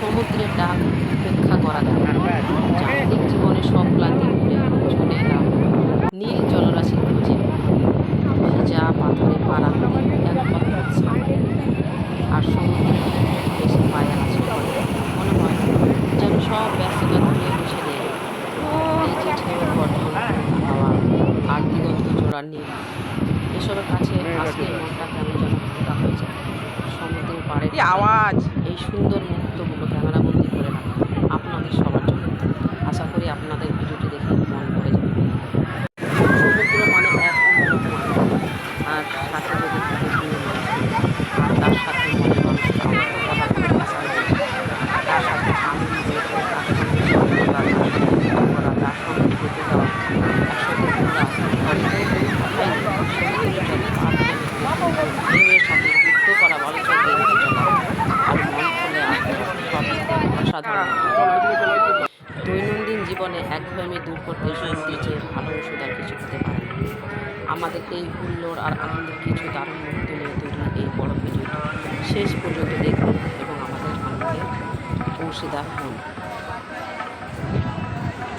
সমুদ্রের ডাক উপেক্ষা করা যায় না। যান্ত্রিক জীবনে সব ক্লান্তি ভুলে চলে এলাম নীল জলরাশির খোঁজে। ভেজা পাথরে পা রাখতে এক অদ্ভুত শান্তি, আর সমুদ্রের ঢেউ যখন এসে পায়ে আছড়ে পড়ে মনে হয় যেন সব ব্যস্ততা ধুয়ে মুছে দিয়ে গেল। এই যে ঢেউয়ের গর্জন, হাওয়া আর দিগন্ত জোড়া নীল, এসবের কাছে আসলে মনটা কেমন যেন হালকা হয়ে যায়। সমুদ্রের পাড়ে কি আওয়াজ! এই সুন্দর মুহূর্তগুলো ক্যামেরাবন্দি করে রাখা আপনাদের সবার জন্য। আশা করি আপনাদের ভিডিওটি দেখে মন ভরে যাবে। সমুদ্র মানে এক অন্যরকম আনন্দ, আর সাথে যদি থাকে প্রিয় মানুষ, আর তার সাথে মনের মানুষটা আমার তো কথা বলে ভাষায় বলছে, তার সাথে আনন্দ, তার সঙ্গে সময় কাটানো, করা, তার সঙ্গে ঘুরতে যাওয়া, একসাথে ঘোরা, গল্প কথাই সমুদ্রের জলে পা ফেলে ঢেউয়ের সাথে যুদ্ধ করা, বরঞ্চ এগিয়ে চলা আর মন খুলে আসা সব মিলে অসাধারণ। দৈনন্দিন জীবনে একঘেয়েমি দূর করতে সমুদ্রের চেয়ে ভালো ওষুধ আর কিছু হতে পারে না। আমাদের এই হুল্লোড় আর আনন্দের কিছু দারুণ মুহূর্ত নিয়ে তৈরি এই বড় ভিডিওটি শেষ পর্যন্ত দেখুন এবং আমাদের আনন্দে অংশীদার হন।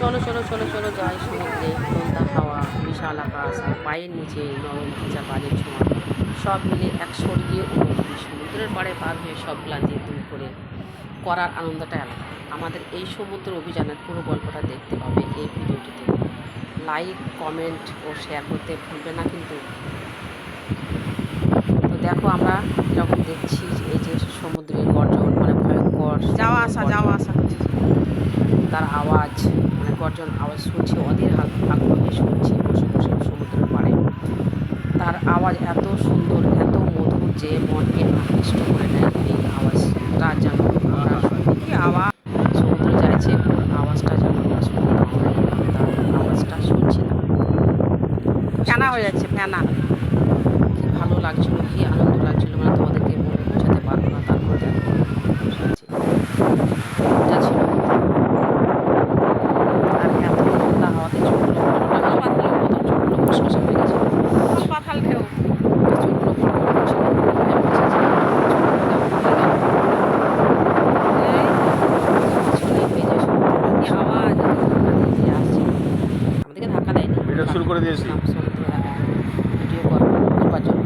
চলো চলো চলো চলো যাই সমুদ্রে। নোনতা হাওয়া, বিশাল আকাশ আর পায়ের নিচে নরম ভেজা বালির ছোঁয়া, সব মিলে এক স্বর্গীয় অনুভূতি। সমুদ্রের পাড়ে পার হয়ে সব ক্লান্তি দূর করে করার আনন্দটা আলাদা। আমাদের এই সমুদ্র অভিযানের পুরো গল্পটা দেখতে পাবে এই ভিডিওটিতে। লাইক, কমেন্ট ও শেয়ার করতে ভুলবে না কিন্তু। তো দেখো আমরা যখন দেখছি এই যে সমুদ্রের গর্জন, মানে ভয়ঙ্কর যাওয়া আসা তার আওয়াজ, মানে গর্জন আওয়াজ শুনছি, অধীর আগ্রহে শুনছি বসে বসে সমুদ্রের পাড়ে। তার আওয়াজ এত সুন্দর, এত মধুর যে মনকে আকৃষ্ট করে নেয়। এই আওয়াজটা যেন আমরা শুনি। কি আওয়াজ! সমুদ্র চাইছে ওর আওয়াজটা যেন আমরা শুনতাম, তার আওয়াজটা শুনছিলাম। ফেনা হয়ে যাচ্ছে, ফেনা। কি ভালো লাগছিল, কি আনন্দ লাগছিল, মানে তোমাদেরকে বলে বোঝাতে পারবো না। তারপরে দেখো বসে এটা ছিল, আর এত ঠান্ডা হাওয়াতে চোখগুলো ভালো লাগছিল, কত চোখগুলো খসখসে হয়ে গেছিল, পাতাল ঢেউ। চোখগুলো বড় বড় ছিল। আমি বলছি যে চোখগুলো কেমন হয়ে গেল, পিছনে এই যে সমুদ্রটা কি আওয়াজ! ধাক্কা দিয়ে আসছে, আমাদেরকে ধাক্কা দেয়নি, এটা শুরু করে দিয়েছি। সমুদ্র দেখা ভিডিও করবার জন্য।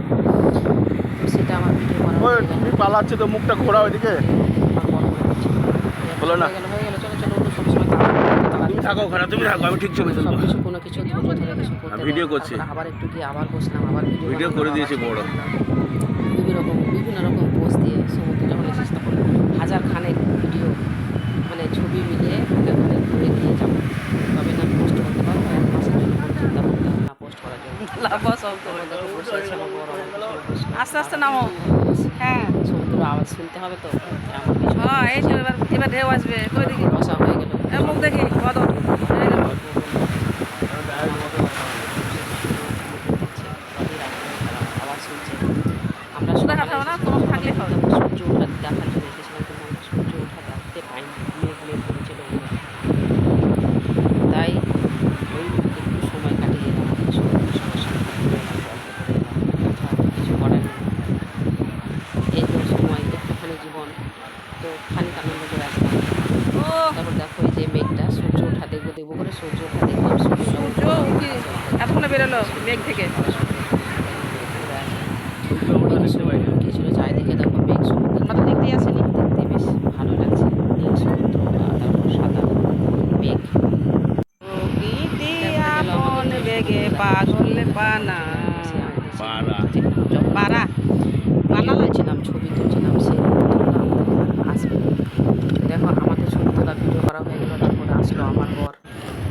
তো সেটা আমার ভিডিও করা ওই হয়ে গেল। তুমি পালাচ্ছে তো, মুখটা ঘোরা ওইদিকে। আমার বড় হয়ে যাচ্ছে, হলো না? হয়ে গেল। চলো চলো, অন্য সবসময় তাড়াতাড়ি তুমি থাকো ওখানে, তুমি থাকো, আমি ঠিক ছবি সব তুলবো। কিছু কোনো কিছু ধৈর্য ধরে কিছু করতে ভিডিও পারবো। করছি। তারপরে আবার একটু গিয়ে আবার বসলাম, আবার ভিডিও করে দিয়েছি বড়। বিভিন্ন রকম পোজ দিয়ে সমুদ্রে যখন এসেছি তখন হাজার খানেক ভিডিও, মানে ছবি মিলিয়ে ওখানে ঘুরে গিয়ে যাবো, তবে না পোস্ট করতে পারবো। এক মাসের জন্য কোনো চিন্তা করতে হবে না পোস্ট করার জন্য। লাফা সব তোমরা দেখো বসে আছে আমার বড়, আমার পিছনে বসে। আস্তে আস্তে নামো। হ্যাঁ সমুদ্র আওয়াজ শুনতে হবে তো, আমার পিছনে হ্যাঁ, এই তো এবার ঢেউ আসবে। কই দেখি, বসা হয়ে গেল। মুখ দেখি বদল। এই দেখো। আওয়াজ শুনছে। আমরা শুধু দেখা যাবে না, তোমার থাকলে হবে। সূর্য ওঠা দেখার জন্য এসেছিলাম, কিন্তু আমরা সূর্য ওঠা দেখতে পাইনি, মেঘ মেঘ করেছিল। তাই ওই একটু সময় কাটিয়ে এলাম আমাদের সমুদ্রের সঙ্গে সাক্ষাৎ করে এলাম, গল্প করে এলাম, তাছাড়া কিছু করার নেই। এই তো সময়, একটুখানি জীবন, তো খানিক আনন্দ করে আসলাম। ও তারপর দেখো এই যে মেঘটা, সূর্য ওঠা দেখবো দেখবো করে সূর্য ওঠা দেখলাম। সূর্য উঠি এতক্ষণে বেরোলো মেঘ থেকে। ছিল চারিদিকে দেখো মেঘ, সমুদ্র কত দিক দিয়ে আসেনি। দেখতে বেশ ভালো লাগছে, নীল সমুদ্র আর তারপর সাদা মেঘ। প্রকৃতি আপন বেগে পাগল পানা। পারা পালা লাগছিলাম, ছবি তুলছিলাম, সেই মুহূর্তগুলো আমাদের আর আসবে না। দেখো আমাদের ছবি তোলা ভিডিও করা হয়ে গেলো। তারপরে আসলো আমার বর।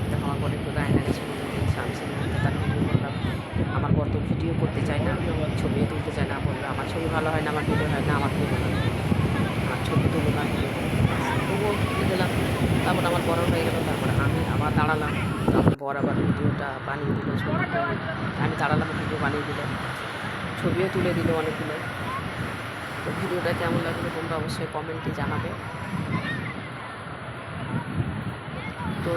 দেখো আমার বর একটু গায়ে লাগছিল, আমি সেই মুহূর্তে তার ভিডিও করলাম। আমার বর তো ভিডিও করতে চায় না, ছবিও তুলতে চায় না, বললো আমার ছবি ভালো হয় না, আমার ভিডিও হয় না, আমার ভিডিও ভালো হয় না, আমার ছবি তুলো না, ভিডিও করো। তবুও তুলে দিলাম। তারপর আমার বড় হয়ে গেলো, তারপরে আমি আবার দাঁড়ালাম, আমার বর আবার ভিডিওটা বানিয়ে দিল, ছবি আমি দাঁড়ালাম, ভিডিও বানিয়ে দিল, ছবিও তুলে দিল অনেকগুলো। তো ভিডিওটা কেমন লাগলো তোমরা অবশ্যই কমেন্টে জানাবে। তো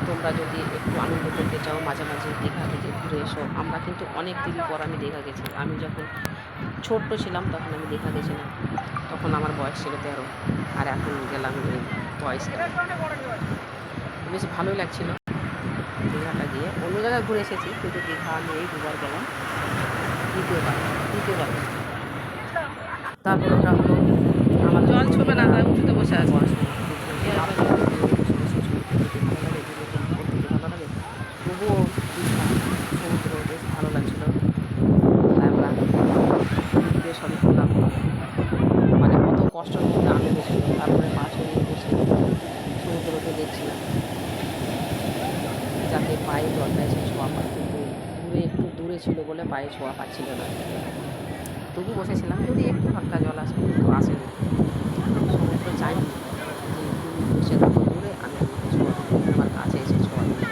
তোমরা যদি একটু আনন্দ করতে চাও, মাঝে মাঝে দীঘা থেকে ঘুরে এসো। আমরা কিন্তু অনেক দিন পর আমি দীঘা গেছি, আমি যখন ছোট্ট ছিলাম তখন আমি দীঘা গেছিলাম। তো তখন আমার বয়স ছিল 13, আর এখন গেলাম এই বয়সটা। বেশ ভালোই লাগছিল দীঘাটা গিয়ে। অন্য জায়গায় ঘুরে এসেছি, কিন্তু দীঘা আমি এই 2বার গেলাম, দ্বিতীয়বার। তারপর ওটা হলো আমার জল ছবে না, তাই উঠতে বসে আছে। তবুও সমুদ্র বেশ ভালো লাগছিল। তারপর ভিডিও সবই করলাম, মানে কত কষ্টের মধ্যে আনন্দ ছিল। তারপরে পা ছড়িয়ে বসে সমুদ্রকে দেখছিলাম, যাতে পায়ে জলটা এসে ছোঁয়া পায়, কিন্তু একটু দূরে ছিল বলে পায়ে ছোঁয়া পাচ্ছিল না। তবু বসেছিলাম, যদি একটু হালকা জল আসে, কিন্তু আসেনি। সমুদ্র চাইনি যে তুমি বসে থাকো দূরে, আমি তোমাকে ছোঁয়া দেবো, আমার কাছে এসে ছোঁয়া দেবো।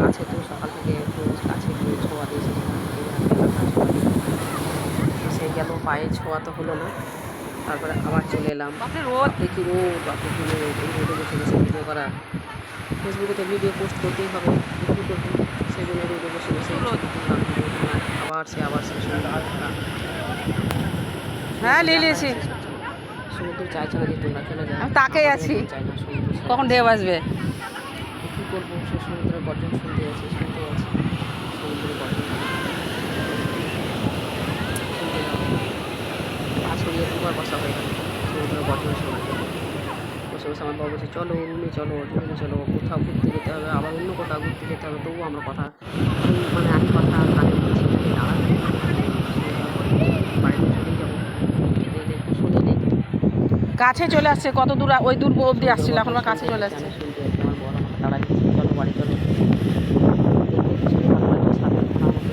কাছে তো সকাল থেকে রোজ কাছে গিয়ে ছোঁয়া দিয়ে এসেছিলাম, এই রাত্রে ছোঁয়া দিই। সে গেল, পায়ে ছোঁয়া তো হলো না। তারপরে আবার চলে এলাম। রোদ দেখি রোদ, এই রোদে বসে বসে ভিডিও করা। ফেসবুকে তো ভিডিও পোস্ট করতেই হবে, কী করবো, সেই জন্য রোদে বসে বসে ছবি তুললাম, ভিডিও তুললাম। আবার সে সমুদ্র। হ্যাঁ নিয়েছি, সমুদ্র চাইছে না যে তোমরা চলে যাও, আমি তাকেই আছি। চাই না সমুদ্র। কখন ঢেউ আসবে? কী করবো, সে সমুদ্রের গর্জন শুনতে আছি সমুদ্রের গর্জন শুনতে যাবো। পা ছড়িয়ে 2বার বসা হয়ে গেল সমুদ্রের গর্জন শোনার জন্য। বসে বসে আমার বাবা বলছে চলো রুমে চলো, কোথাও ঘুরতে যেতে হবে, আবার অন্য কোথাও ঘুরতে যেতে হবে। তবুও আমরা কথা, মানে আমি কথা কানে বলছি না, দাঁড়াতে বাড়িতে চলেই যাবো, একটু শুনে নেই। কাছে চলে আসছে, কত দূর? ওই দূর অবধি আসছিল, এখন আমার কাছে চলে আসছে। শুনতে যাচ্ছি, আমার বড় আমাকে তাড়া দিচ্ছে, চলো বাড়ি চলো। দেখে ভীষণই ভালো লাগছে, সাথে আমাকে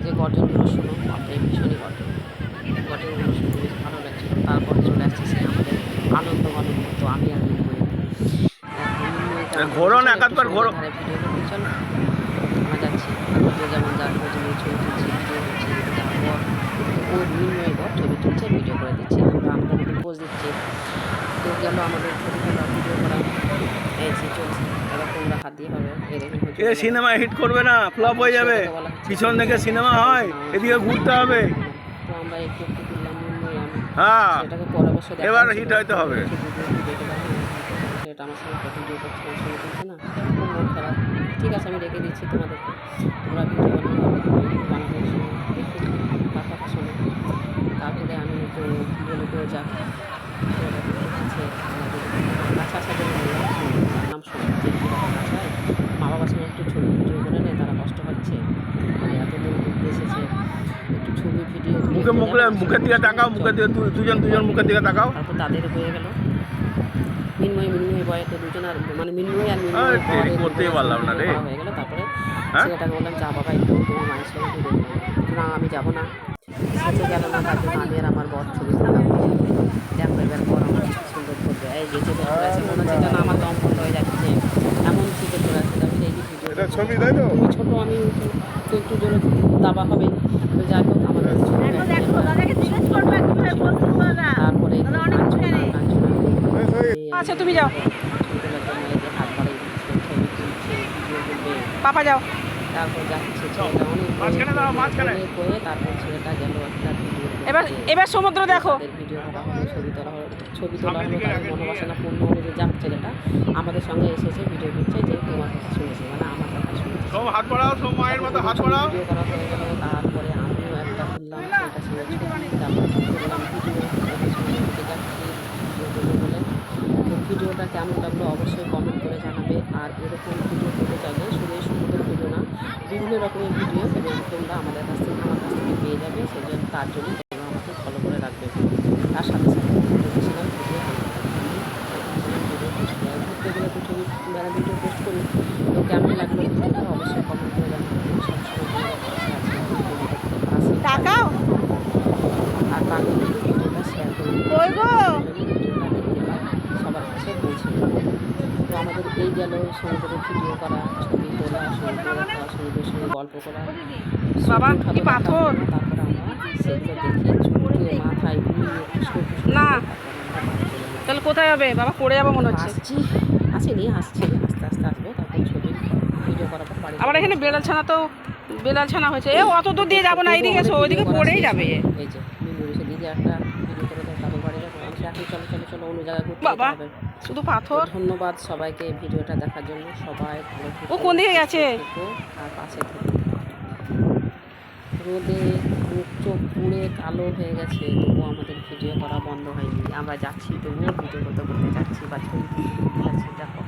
যে গর্জনগুলো শুনো, বাপরে ভীষণই গর্জনগুলো শুনতে বেশ ভালো লাগছিল। তারপরে চলে আসছে সে আমাদের আনন্দ তো আমি আর ঘোরো না, একাধবার ঘোরো। ভিডিও করতে চলো, আমরা যাচ্ছি। যে যেমন যার ছবি তুলছি, ভিডিও হচ্ছে, যাওয়ার পর ও মিনময় বর ছবি তুলছে, ভিডিও করে দিচ্ছে, আমরা মতো পোজ দিচ্ছি। তো গেল আমাদের ছবি তোলা, ভিডিও করা, এই যে চলছে। এবার তোমরা হাত দিয়ে হবে, এ সিনেমা হিট করবে না, ফ্লপ হয়ে যাবে। পিছন থেকে সিনেমা হয়, এদিকে ঘুরতে হবে। তো আমরা একটু তুললাম, মিনময় আমি হ্যাঁ, সেটাকে পরামর্শ দেয় এবার হিট হয়তো হবে। সেটা আমার সঙ্গে ভিডিও করছে, ছবি তুলছে না, খুব মন খারাপ। ঠিক আছে, আমি রেখে দিচ্ছি তোমাদেরকে, তোমরা ভিডিও বানাবে, দেখি তার কথা শোনো। তারপরে আমি তো বলে করে যাক কাছে আসার জন্য নাম শোনো যে কী ব্যাপার আছে, মা বাবার সঙ্গে একটু ছবি ভিডিও করে নেয়, তারা কষ্ট পাচ্ছে, মানে এতদিন ঘুরতে এসেছে, একটু ছবি ভিডিও মুখের দিকে তাকাও, মুখের দিকে দুজন মুখের দিকে তাকাও। তারপর তাদের হয়ে গেল মিনময় বয়ে তো দুজন, আর মানে মিনময় আর করতেই পারলাম না রে। হয়ে গেল। তারপরে ছেলেটাকে বললাম যা বাবা একটু তোমার মায়ের সঙ্গে একটু দেখবো, না আমি যাবো না, সে তো গেল না। তার জন্য আমি আর আমার বর ছবি তুললাম। দেখো এবার পর আমার সুন্দর করবে, এই যে চেপে ধরে আছে, মনে হচ্ছে যেন আমার দম বন্ধ হয়ে যাচ্ছে, এমন চেপে ধরে আছে। আমি সেই ভিডিও ছবি তাই তো, তুমি ছোটো, আমি তো একটু জোরে দাবা হবে। তো যাই হোক আমাদের তারপরে আচ্ছা তুমি যাও, পাপা যাও। তারপর যাচ্ছে ছেলেটা অনেক করে, তারপর ছেলেটা গেল একটা এবার সমুদ্র দেখো, ভিডিও করা হলো, ছবি তোলা হলো। তাদের মনোবাসনা পূর্ণ হলো যে যাক ছেলেটা আমাদের সঙ্গে এসেছে, ভিডিও করছে, যে তোমার কথা শুনেছে, মানে আমার কথা শুনেছে। হাত বাড়াও, সব মায়ের মতো হাত বাড়াও। ভিডিও করা হয়ে গেল। তারপরে আমিও একটা তুললাম, ছেলেটার সঙ্গে ছবি, তারপর করলাম ভিডিও, ওদের সঙ্গে উঠে যাচ্ছি বলে। তো ভিডিওটা কেমন লাগলো অবশ্যই কমেন্ট করে জানাবে। আর এরকম ভিডিও পেতে চাইলে শুধু সমুদ্র ভিডিও না, বিভিন্ন রকমের ভিডিও তোমরা আমার কাছ থেকে পেয়ে যাবে। সেই জন্য তার জন্য তোমরা আমাকে ফলো করে রাখবে। তার সাথে সাথে ভেবেছিলাম ভিডিও পোস্ট করা, ঘুরতে গেলে তো ছবি ভিডিও পোস্ট করি। তো কেমন লাগলো ভিডিওটা অবশ্যই কমেন্ট করে জানাবে। সবসময় টাকাও আর পারলে কিন্তু ভিডিওটা শেয়ার করুন, ভিডিওটা দেখতে পাই, সবার কাছে পৌঁছে যাবে। তো আমাদের এই গেল সমুদ্রের ভিডিও করা, ছবি তোলা, সমুদ্র দেখা, সমুদ্রের সঙ্গে গল্প করা, বাবা কি পাথর। তারপরে আমরা সেগুলো দেখে চুলকে মাথায় না তাহলে কোথায় হবে বাবা? পড়ে যাবো মনে হচ্ছে। আসেনি, আসছে, আস্তে আস্তে আসবে। তারপর ছবি ভিডিও করার পর বাড়ি আবার এখানে বেড়াল ছানা তো বেলাল ছানা হয়েছে। এ অত দূর দিয়ে যাবো না, এদিকে এসো, ওইদিকে পড়েই যাবে। এই যে বিন্দু এসে দিদি একটা ভিডিও করে দাও, তারপর বাড়ি যাবো। আমি এখন চলো চলো চলো অন্য জায়গায় ঘুরতে যেতে বাবা হবে। শুধু তো পাথর। ধন্যবাদ সবাইকে ভিডিওটা দেখার জন্য। সবাই ভালো থেকো, ও কোন দিকে গেছে? সুস্থ থেকো, আর পাশে থেকো। রোদে মুখ চোখ পুড়ে কালো হয়ে গেছে, তবুও আমাদের ভিডিও করা বন্ধ হয়নি। আমরা যাচ্ছি তবুও ভিডিও করতে করতে যাচ্ছি বা ছবি তুলতে তুলতে যাচ্ছি। দেখো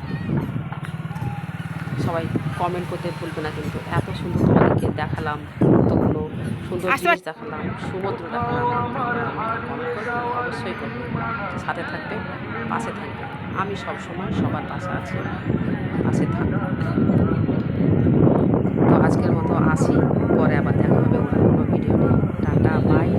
সবাই কমেন্ট করতে ভুলবে না কিন্তু, এত সুন্দর তোমাদেরকে দেখালাম, কতগুলো সুন্দর জিনিস দেখালাম, সমুদ্র দেখালাম, কমেন্ট করবে অবশ্যই করবে। সাথে থাকবে, পাশে থাকবে। আমি সবসময় সবার পাশে আছি, পাশে থাকবো। তো আজকের মতো আসি, পরে আবার দেখা হবে অন্য কোনো ভিডিও নিয়ে। Tata bye.